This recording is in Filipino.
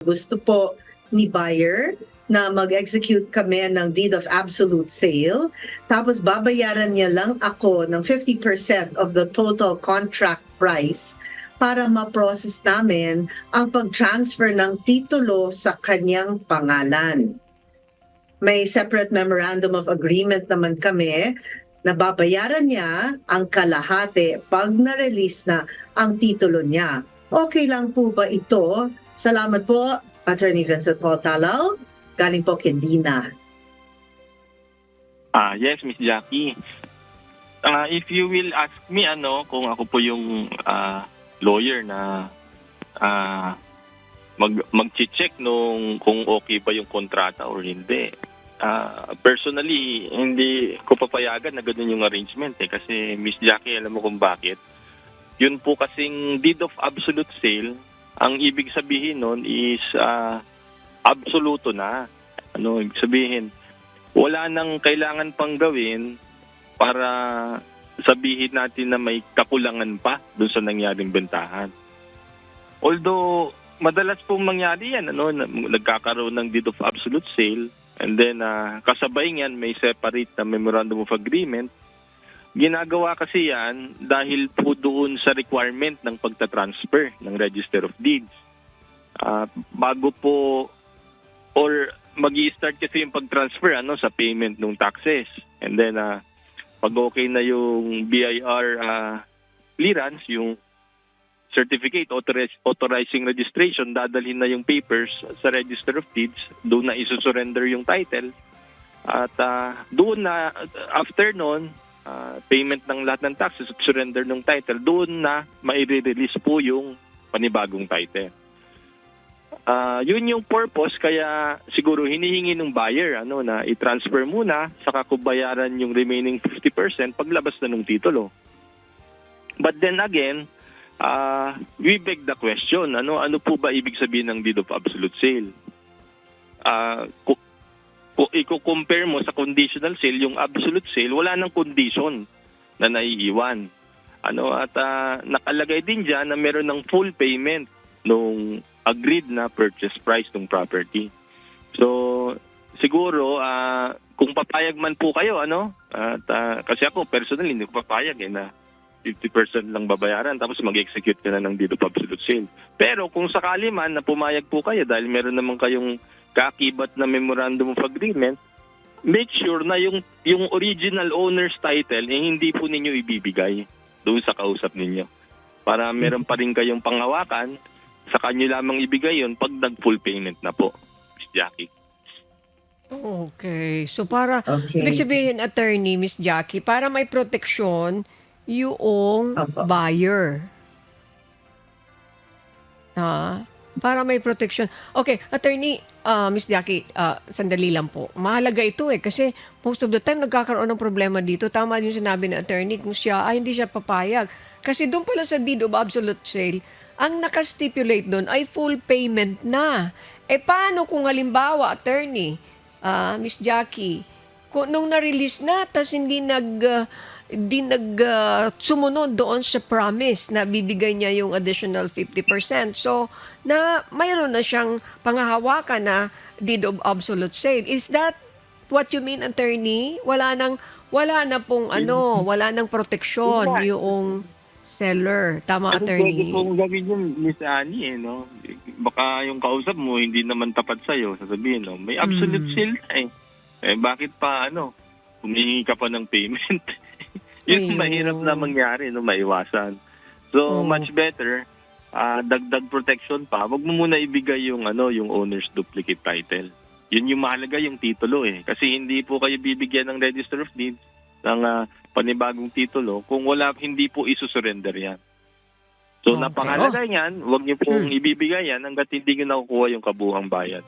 Gusto po ni buyer na mag-execute kami ng deed of absolute sale, tapos babayaran niya lang ako ng 50% of the total contract price para ma-process namin ang pag-transfer ng titulo sa kanyang pangalan. May separate memorandum of agreement naman kami na babayaran niya ang kalahati pag na-release na ang titulo niya. Okay lang po ba ito? Salamat po, Attorney Vincent Paul Talaw. Galing po kay Dina. Yes, Miss Jackie. If you will ask me kung ako po yung lawyer na mag-check kung okay ba yung kontrata or hindi. Personally, hindi ko papayagan na ganun yung arrangement kasi Miss Jackie, alam mo kung bakit. Yun po kasing deed of absolute sale, ang ibig sabihin nun is absoluto na. Ibig sabihin, wala nang kailangan pang gawin para sabihin natin na may kakulangan pa doon sa nangyaring bentahan. Although, madalas pong mangyari yan, nagkakaroon ng deed of absolute sale, and then kasabay niyan may separate na memorandum of agreement. Ginagawa kasi yan dahil po doon sa requirement ng pagta-transfer ng Register of Deeds. Bago po or mag-i-start kasi yung pag-transfer sa payment ng taxes. And then pag okay na yung BIR clearance, yung certificate authorizing registration, dadalhin na yung papers sa Register of Deeds, doon na isusurrender yung title. At doon na, after noon, payment ng lahat ng taxes at surrender ng title, doon na mai-release po yung panibagong title. Yun yung purpose, kaya siguro hinihingi ng buyer na i-transfer muna, saka ko bayaran yung remaining 50% paglabas na ng titulo. But then again, we beg the question, ano po ba ibig sabihin ng deed of absolute sale? Kung i-compare mo sa conditional sale, yung absolute sale, wala nang condition na naiiwan. At nakalagay din dyan na meron ng full payment nung agreed na purchase price ng property. So, siguro, kung papayag man po kayo, kasi ako personally hindi ko papayag na 50% lang babayaran tapos mag-execute ka na ng deed of absolute sale. Pero kung sakali man na pumayag po kayo dahil meron naman kayong kakibat na memorandum of agreement, make sure na yung original owner's title hindi po ninyo ibibigay doon sa kausap ninyo. Para meron pa rin kayong panghawakan, sa kanyo lamang ibigay yun pag nag-full payment na po, Miss Jackie. Okay. So para, Okay. ibig sabihin, attorney, Miss Jackie, para may proteksyon yung Opo. buyer. Para may protection. Okay, attorney, Miss Jackie, sandali lang po. Mahalaga ito kasi most of the time nagkakaroon ng problema dito. Tama yung sinabi ng attorney kung hindi siya papayag. Kasi doon pala sa deed of absolute sale, ang nakastipulate doon ay full payment na. Paano kung halimbawa, attorney, Miss Jackie, kung nung na-release na, tas hindi sumunod doon sa promise na bibigay niya yung additional 50%. So, mayroon na siyang panghahawakan na deed of absolute sale. Is that what you mean, attorney? Wala nang proteksyon yung seller. Tama, attorney? Pwede pong gawin yun, Miss Annie, Baka yung kausap mo hindi naman tapat sa'yo. Sasabihin, may absolute sale na bakit pa, humihingi ka pa ng payment? Yun mahirap na mangyari, maiwasan. So, much better, dagdag protection pa. Wag mo muna ibigay yung owner's duplicate title. Yun yung mahalaga, yung titulo Kasi hindi po kayo bibigyan ng Register of Deeds ng panibagong titulo kung hindi po isusurrender yan. So, napakahalaga yan. Wag niyo pong ibibigay yan hanggat hindi nyo nakukuha yung kabuhang bayad.